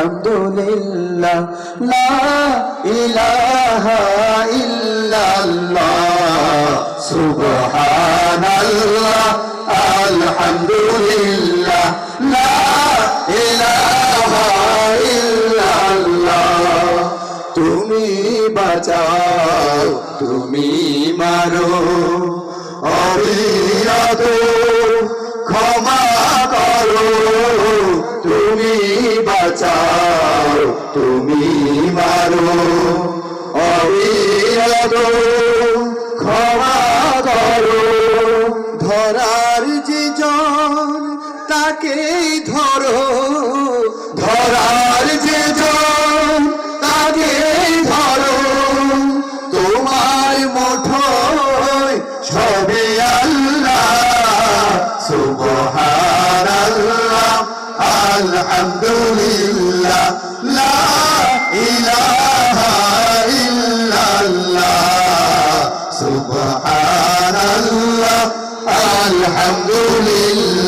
আলহামদুলিল্লাহ লা ইলাহা ইল্লাল্লাহ সুবহানাল্লাহ আলহামদুলিল্লাহ লা ইলাহা ইল্লাল্লাহ তুমি বাঁচাও তুমি মারো অবিরত ক্ষমা করো তুমি বাঁচাও তুমি মারো অবিরত ক্ষমা করো ধরার যে জন তাকেই ধরো ধরার যে জন তাকেই ধরো তোমার মুঠোয় সবে আল্লাহ সুবহানাল্লাহ আলহামদুলিল্লাহ লা ইলাহা ইল্লাল্লাহ সুবহানাল্লাহ আলহামদুলিল্লাহ